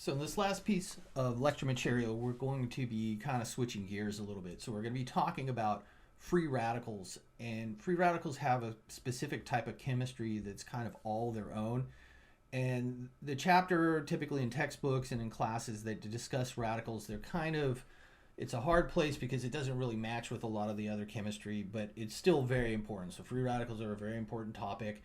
So in this last piece of lecture material, we're going to be kind of switching gears a little bit. So we're going to be talking about free radicals, and free radicals have a specific type of chemistry that's kind of all their own. And the chapter, typically in textbooks and in classes that discuss radicals, they're kind of, it's a hard place because it doesn't really match with a lot of the other chemistry, but it's still very important. So free radicals are a very important topic,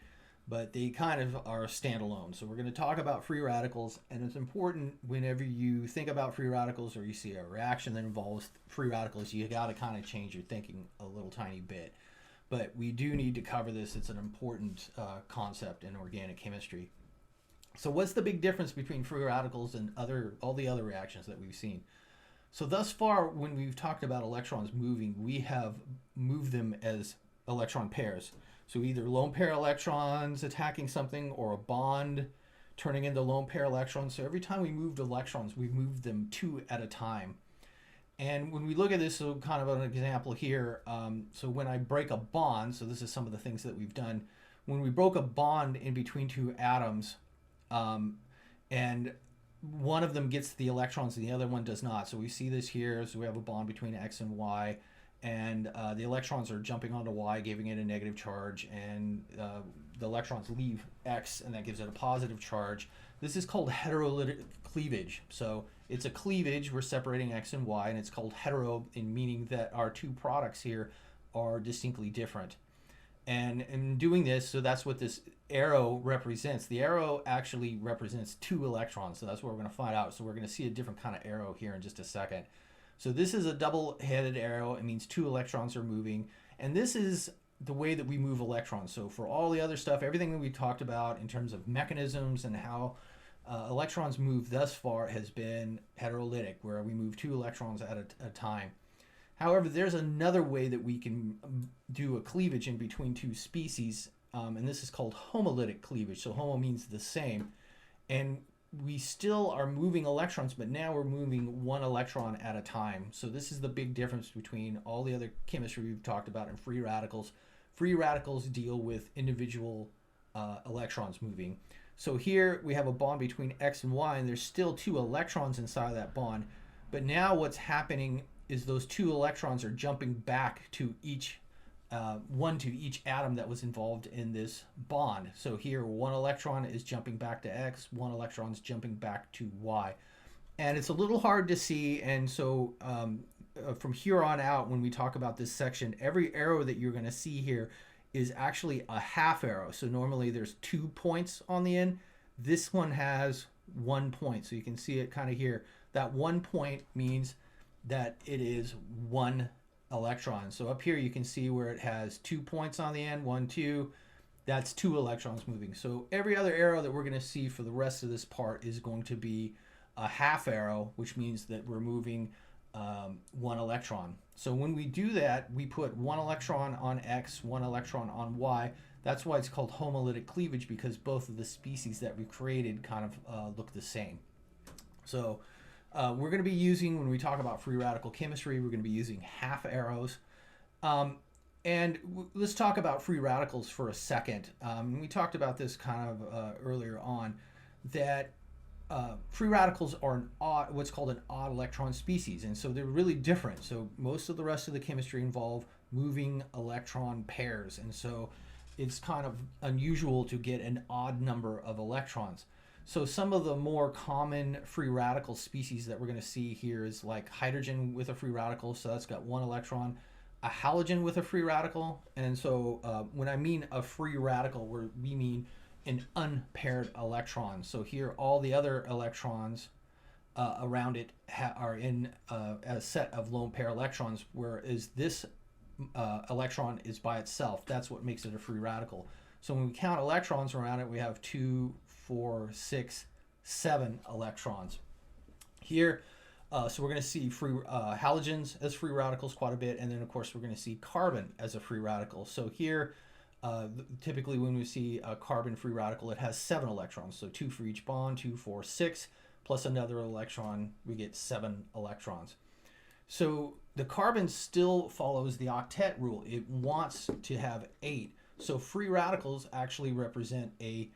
but they kind of are standalone. So we're going to talk about free radicals, and it's important whenever you think about free radicals or you see a reaction that involves free radicals, you got to kind of change your thinking a little tiny bit. But we do need to cover this. It's an important concept in organic chemistry. So what's the big difference between free radicals and all the other reactions that we've seen? So thus far, when we've talked about electrons moving, we have moved them as electron pairs. So either lone pair electrons attacking something or a bond turning into lone pair electrons. So every time we moved electrons, we moved them two at a time. And when we look at this, so kind of an example here, so when I break a bond, so this is some of the things that we've done. When we broke a bond in between two atoms, and one of them gets the electrons and the other one does not. So we see this here. So we have a bond between X and Y, and the electrons are jumping onto Y, giving it a negative charge, and the electrons leave X, and that gives it a positive charge. This is called heterolytic cleavage. So it's a cleavage. We're separating X and Y, and it's called hetero in meaning that our two products here are distinctly different. And in doing this, so that's what this arrow represents. The arrow actually represents two electrons, so that's what we're going to find out. So we're going to see a different kind of arrow here in just a second. So this is a double-headed arrow. It means two electrons are moving, and this is the way that we move electrons. So for all the other stuff, everything that we talked about in terms of mechanisms and how electrons move thus far has been heterolytic, where we move two electrons at a time. However, there's another way that we can do a cleavage in between two species, and this is called homolytic cleavage. So homo means the same, and we still are moving electrons, but now we're moving one electron at a time. So this is the big difference between all the other chemistry we've talked about and free radicals. Free radicals deal with individual electrons moving. So here we have a bond between X and Y, and there's still two electrons inside of that bond, but now what's happening is those two electrons are jumping back to each one to each atom that was involved in this bond. So here one electron is jumping back to X, one electron is jumping back to Y. And it's a little hard to see, and so from here on out, when we talk about this section, every arrow that you're going to see here is actually a half arrow. So normally there's 2 points on the end. This one has 1 point, so you can see it kind of here. That 1 point means that it is one electron. So up here you can see where it has 2 points on the end, 1, 2, that's 2 electrons moving. So every other arrow that we're going to see for the rest of this part is going to be a half arrow, which means that we're moving 1 electron. So when we do that, we put 1 electron on X, 1 electron on Y. That's why it's called homolytic cleavage, because both of the species that we created kind of look the same. So we're going to be using, when we talk about free radical chemistry, we're going to be using half arrows. And let's talk about free radicals for a second. We talked about this kind of earlier on, that free radicals are what's called an odd electron species, and so they're really different. So most of the rest of the chemistry involve moving electron pairs, and so it's kind of unusual to get an odd number of electrons. So some of the more common free radical species that we're going to see here is like hydrogen with a free radical, so that's got 1 electron, a halogen with a free radical, and so when I mean a free radical, we mean an unpaired electron. So here all the other electrons around it are in a set of lone pair electrons, whereas this electron is by itself. That's what makes it a free radical. So when we count electrons around it, we have 2, 4, 6, 7 electrons. Here, so we're going to see free halogens as free radicals quite a bit, and then of course we're going to see carbon as a free radical. So here, typically when we see a carbon free radical, it has 7 electrons. So 2 for each bond, 2, 4, 6, plus another electron, we get 7 electrons. So the carbon still follows the octet rule. It wants to have 8. So free radicals actually represent a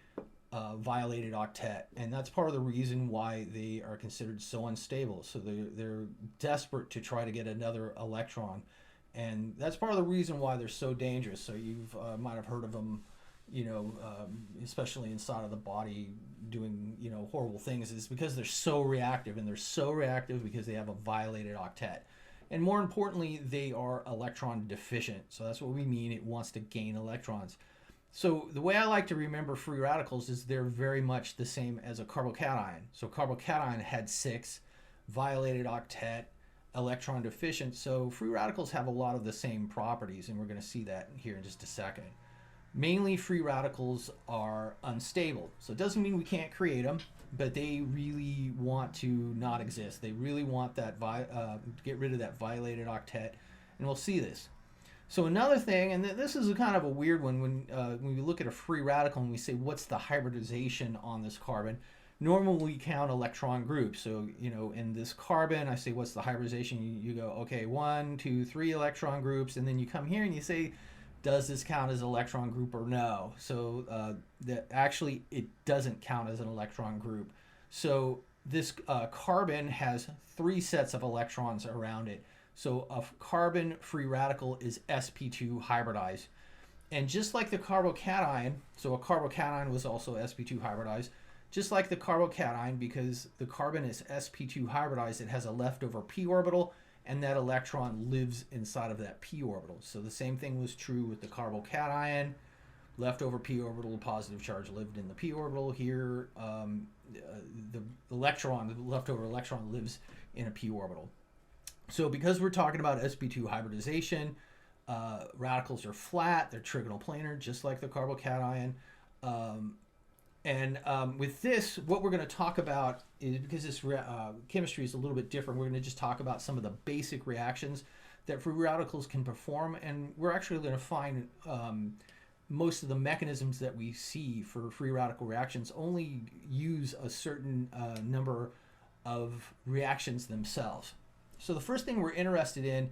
violated octet, and that's part of the reason why they are considered so unstable. So they're desperate to try to get another electron, and that's part of the reason why they're so dangerous. So you've might have heard of them, especially inside of the body doing horrible things, is because they're so reactive, and they're so reactive because they have a violated octet. And more importantly, they are electron deficient. So that's what we mean. It wants to gain electrons. So the way I like to remember free radicals is they're very much the same as a carbocation. So carbocation had 6, violated octet, electron deficient. So free radicals have a lot of the same properties, and we're going to see that here in just a second. Mainly free radicals are unstable. So it doesn't mean we can't create them, but they really want to not exist. They really want that get rid of that violated octet, and we'll see this. So another thing, and this is a kind of a weird one, when we look at a free radical and we say what's the hybridization on this carbon, normally we count electron groups. So in this carbon, I say what's the hybridization, you go, okay, 1, 2, 3 electron groups, and then you come here and you say, does this count as an electron group or no? So that actually it doesn't count as an electron group. So this carbon has 3 sets of electrons around it. So a carbon free radical is sp2 hybridized. And just like the carbocation, so a carbocation was also sp2 hybridized, just like the carbocation, because the carbon is sp2 hybridized, it has a leftover p orbital, and that electron lives inside of that p orbital. So the same thing was true with the carbocation. Leftover p orbital, positive charge lived in the p orbital. Here, the leftover electron lives in a p orbital. So because we're talking about sp2 hybridization, radicals are flat, they're trigonal planar, just like the carbocation. With this, what we're going to talk about is, because this chemistry is a little bit different, we're going to just talk about some of the basic reactions that free radicals can perform, and we're actually going to find most of the mechanisms that we see for free radical reactions only use a certain number of reactions themselves. So the first thing we're interested in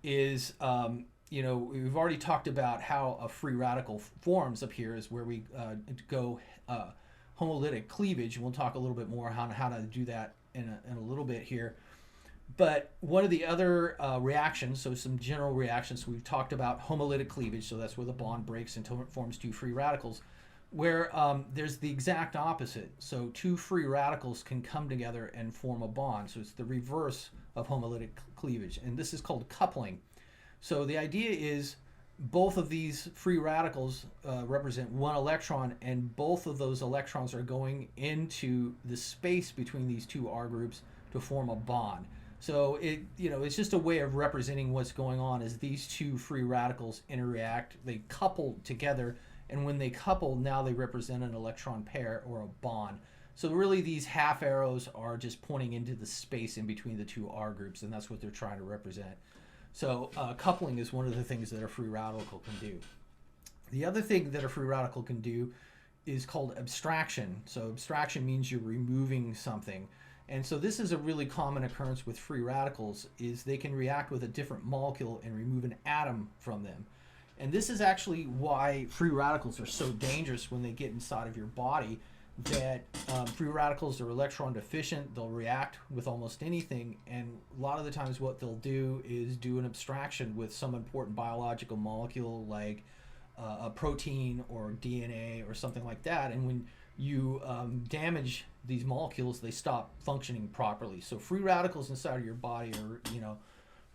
is, we've already talked about how a free radical forms up here, is where we go homolytic cleavage. We'll talk a little bit more on how to do that in a little bit here. But one of the other reactions, so some general reactions, we've talked about homolytic cleavage, so that's where the bond breaks until it forms 2 free radicals, where there's the exact opposite. So 2 free radicals can come together and form a bond. So it's the reverse of homolytic cleavage, and this is called coupling. So the idea is both of these free radicals represent 1 electron, and both of those electrons are going into the space between these 2 R groups to form a bond. So it's just a way of representing what's going on as these 2 free radicals interact, they couple together, and when they couple, now they represent an electron pair or a bond. So really these half arrows are just pointing into the space in between the 2 R groups, and that's what they're trying to represent. So coupling is one of the things that a free radical can do. The other thing that a free radical can do is called abstraction. So abstraction means you're removing something. And so this is a really common occurrence with free radicals, is they can react with a different molecule and remove an atom from them. And this is actually why free radicals are so dangerous when they get inside of your body, that free radicals are electron deficient. They'll react with almost anything, and a lot of the times what they'll do is do an abstraction with some important biological molecule like a protein or DNA or something like that, and when you damage these molecules, they stop functioning properly. So free radicals inside of your body are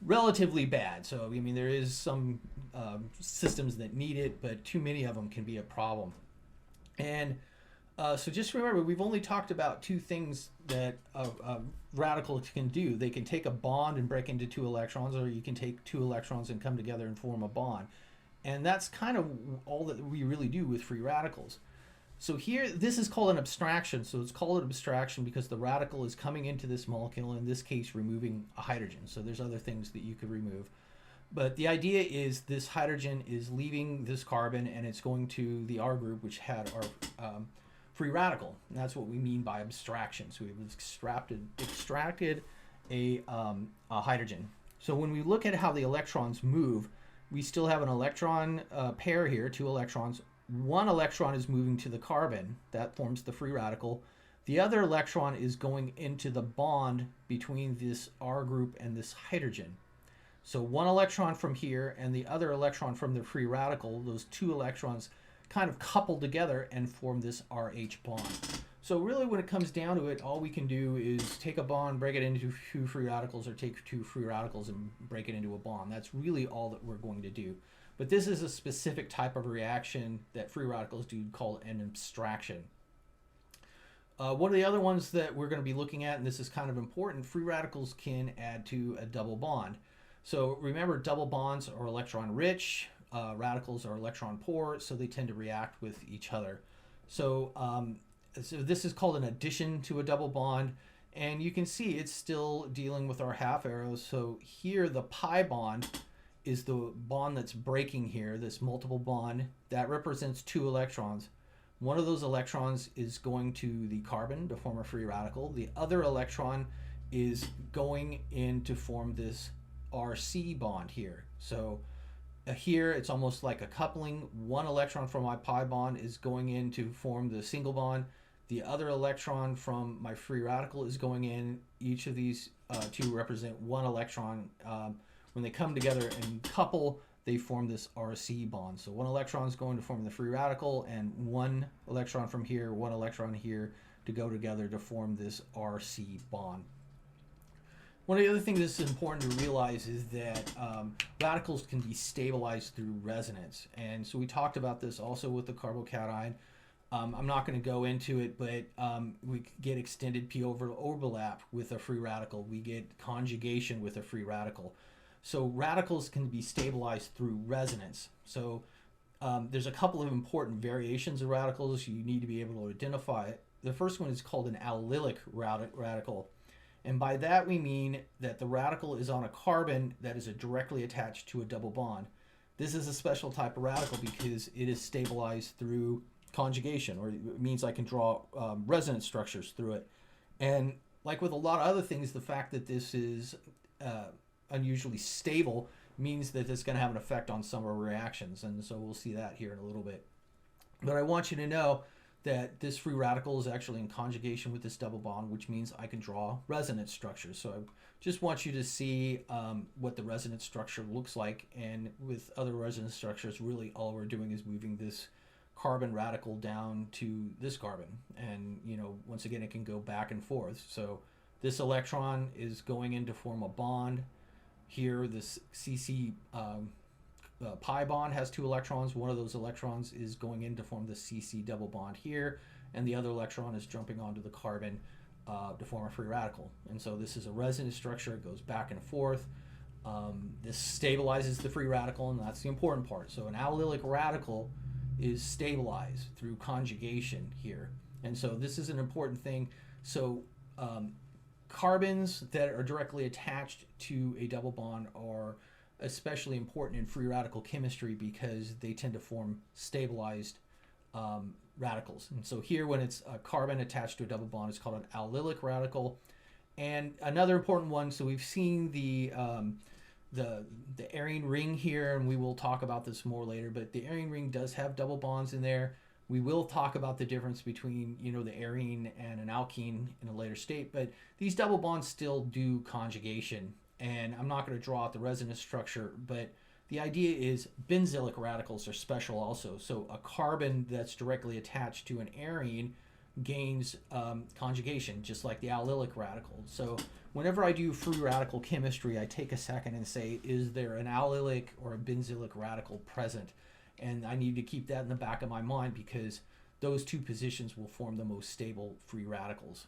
relatively bad. So I mean, there is some systems that need it, but too many of them can be a problem. And so just remember, we've only talked about 2 things that a radical can do. They can take a bond and break into 2 electrons, or you can take 2 electrons and come together and form a bond. And that's kind of all that we really do with free radicals. So here, this is called an abstraction. So it's called an abstraction because the radical is coming into this molecule, in this case removing a hydrogen. So there's other things that you could remove. But the idea is this hydrogen is leaving this carbon, and it's going to the R group, which had our free radical. And that's what we mean by abstraction. So we've extracted a hydrogen. So when we look at how the electrons move, we still have an electron pair here, 2 electrons, one electron is moving to the carbon. That forms the free radical. The other electron is going into the bond between this R group and this hydrogen. So one electron from here and the other electron from the free radical, those two electrons kind of couple together and form this RH bond. So really when it comes down to it, all we can do is take a bond, break it into two free radicals, or take two free radicals and break it into a bond. That's really all that we're going to do. But this is a specific type of reaction that free radicals do called an abstraction. One of the other ones that we're going to be looking at, and this is kind of important, free radicals can add to a double bond. So remember, double bonds are electron rich, radicals are electron poor, so they tend to react with each other. So this is called an addition to a double bond, and you can see it's still dealing with our half arrows. So here the pi bond is the bond that's breaking here, this multiple bond, that represents two electrons. One of those electrons is going to the carbon to form a free radical. The other electron is going in to form this RC bond here. So here it's almost like a coupling. One electron from my pi bond is going in to form the single bond. The other electron from my free radical is going in. Each of these two represent one electron. When they come together and couple, they form this RC bond. So one electron is going to form the free radical, and one electron from here, one electron here, to go together to form this RC bond. One of the other things that's important to realize is that radicals can be stabilized through resonance. And so we talked about this also with the carbocation. I'm not going to go into it, but we get extended p overlap with a free radical. We get conjugation with a free radical. So radicals can be stabilized through resonance. So there's a couple of important variations of radicals you need to be able to identify. The first one is called an allylic radical. And by that we mean that the radical is on a carbon that is directly attached to a double bond. This is a special type of radical because it is stabilized through conjugation, or it means I can draw resonance structures through it. And like with a lot of other things, the fact that this is unusually stable means that it's going to have an effect on some of our reactions, and so we'll see that here in a little bit. But I want you to know that this free radical is actually in conjugation with this double bond, which means I can draw resonance structures. So I just want you to see what the resonance structure looks like, and with other resonance structures, really all we're doing is moving this carbon radical down to this carbon, and once again it can go back and forth. So this electron is going in to form a bond. Here this CC pi bond has two electrons. One of those electrons is going in to form the CC double bond here, and the other electron is jumping onto the carbon to form a free radical. And so this is a resonance structure. It goes back and forth. This stabilizes the free radical, and that's the important part. So an allylic radical is stabilized through conjugation here, and so this is an important thing. So carbons that are directly attached to a double bond are especially important in free radical chemistry because they tend to form stabilized radicals. And so here, when it's a carbon attached to a double bond, it's called an allylic radical. And another important one, so we've seen the arene ring here, and we will talk about this more later, but the arene ring does have double bonds in there. We will talk about the difference between the arene and an alkene in a later state, but these double bonds still do conjugation, and I'm not going to draw out the resonance structure, but the idea is benzylic radicals are special also. So a carbon that's directly attached to an arene gains conjugation, just like the allylic radical. So whenever I do free radical chemistry, I take a second and say, is there an allylic or a benzylic radical present? And I need to keep that in the back of my mind because those two positions will form the most stable free radicals.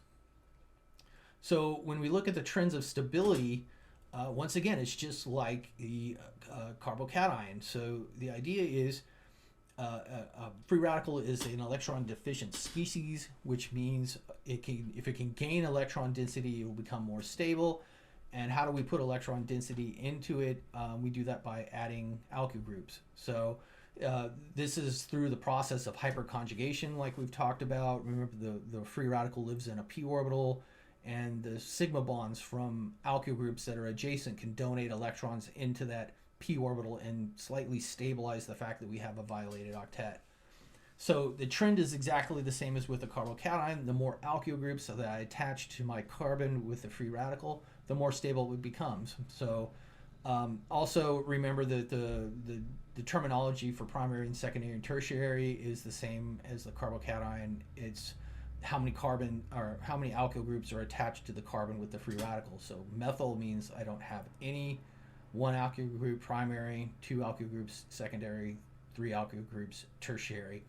So when we look at the trends of stability, once again, it's just like the carbocation. So the idea is a free radical is an electron deficient species, which means if it can gain electron density, it will become more stable. And how do we put electron density into it? We do that by adding alkyl groups. So this is through the process of hyperconjugation, like we've talked about. Remember, the free radical lives in a p orbital, and the sigma bonds from alkyl groups that are adjacent can donate electrons into that p orbital and slightly stabilize the fact that we have a violated octet. So the trend is exactly the same as with the carbocation. The more alkyl groups that I attach to my carbon with the free radical, the more stable it becomes. So also remember that the terminology for primary and secondary and tertiary is the same as the carbocation. It's how many carbon or how many alkyl groups are attached to the carbon with the free radical. So methyl means I don't have any one alkyl group primary, two alkyl groups secondary, three alkyl groups tertiary.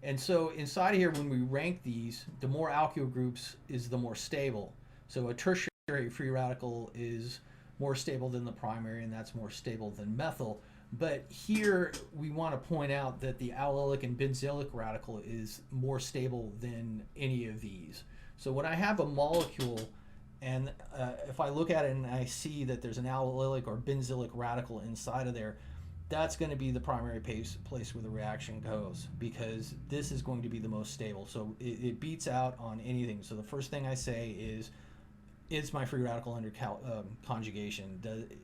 And so inside of here, when we rank these, the more alkyl groups is the more stable. So a tertiary free radical is more stable than the primary, and that's more stable than methyl. But here we want to point out that the allylic and benzylic radical is more stable than any of these. So when I have a molecule, and if I look at it and I see that there's an allylic or benzylic radical inside of there, that's going to be the primary place where the reaction goes, because this is going to be the most stable. So it beats out on anything. So the first thing I say is my free radical under conjugation?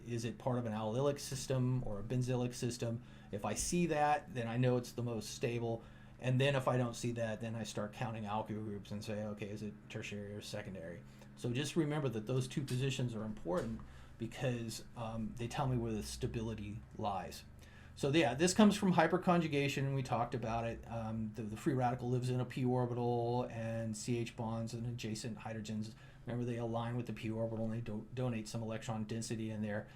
Is it part of an allylic system or a benzylic system? If I see that, then I know it's the most stable. And then if I don't see that, then I start counting alkyl groups and say, okay, is it tertiary or secondary? So just remember that those two positions are important, because they tell me where the stability lies. So yeah, this comes from hyperconjugation, and we talked about it. The free radical lives in a p orbital, and CH bonds and adjacent hydrogens, remember, they align with the p orbital, and they donate some electron density in there.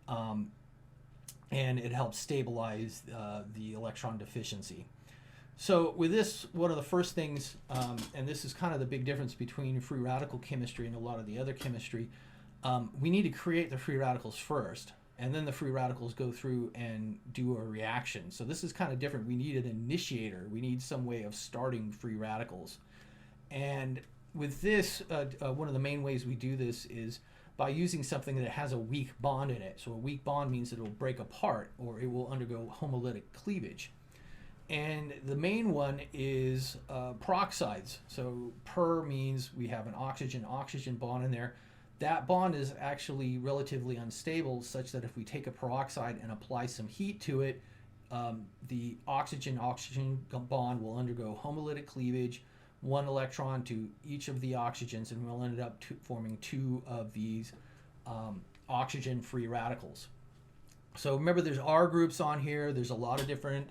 And it helps stabilize the electron deficiency. So with this, one of the first things, and this is kind of the big difference between free radical chemistry and a lot of the other chemistry, we need to create the free radicals first, and then the free radicals go through and do a reaction. So this is kind of different. We need an initiator. We need some way of starting free radicals. And with this, one of the main ways we do this is by using something that has a weak bond in it. So a weak bond means that it will break apart, or it will undergo homolytic cleavage. And the main one is peroxides. So per means we have an oxygen-oxygen bond in there. That bond is actually relatively unstable, such that if we take a peroxide and apply some heat to it, the oxygen-oxygen bond will undergo homolytic cleavage, one electron to each of the oxygens, and we'll end up forming two of these oxygen free radicals. So remember, there's R groups on here. There's a lot of different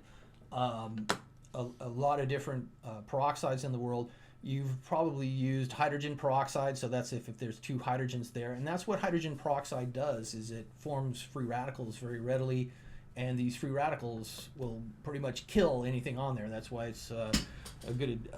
peroxides in the world. You've probably used hydrogen peroxide, so that's if there's two hydrogens there, and that's what hydrogen peroxide does, is it forms free radicals very readily, and these free radicals will pretty much kill anything on there. That's why it's a good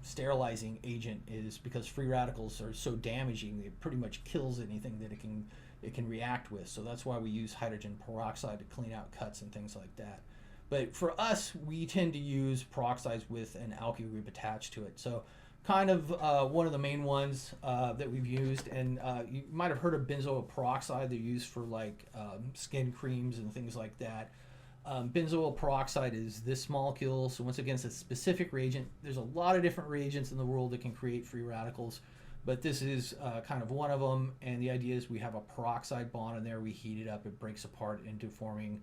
sterilizing agent, is because free radicals are so damaging, it pretty much kills anything that it can react with. So that's why we use hydrogen peroxide to clean out cuts and things like that. But for us, we tend to use peroxides with an alkyl group attached to it. So kind of one of the main ones that we've used, and you might have heard of benzoyl peroxide. They're used for like skin creams and things like that. Benzoyl peroxide is this molecule, so once again, it's a specific reagent. There's a lot of different reagents in the world that can create free radicals, but this is kind of one of them, and the idea is we have a peroxide bond in there, we heat it up, it breaks apart into forming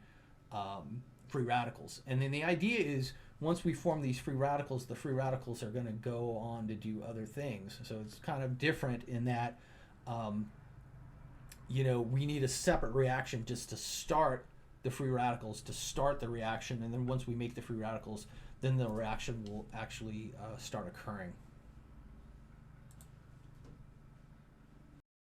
free radicals. And then the idea is, once we form these free radicals, the free radicals are going to go on to do other things. So it's kind of different in that, we need a separate reaction just to start the free radicals, to start the reaction, and then once we make the free radicals, then the reaction will actually start occurring.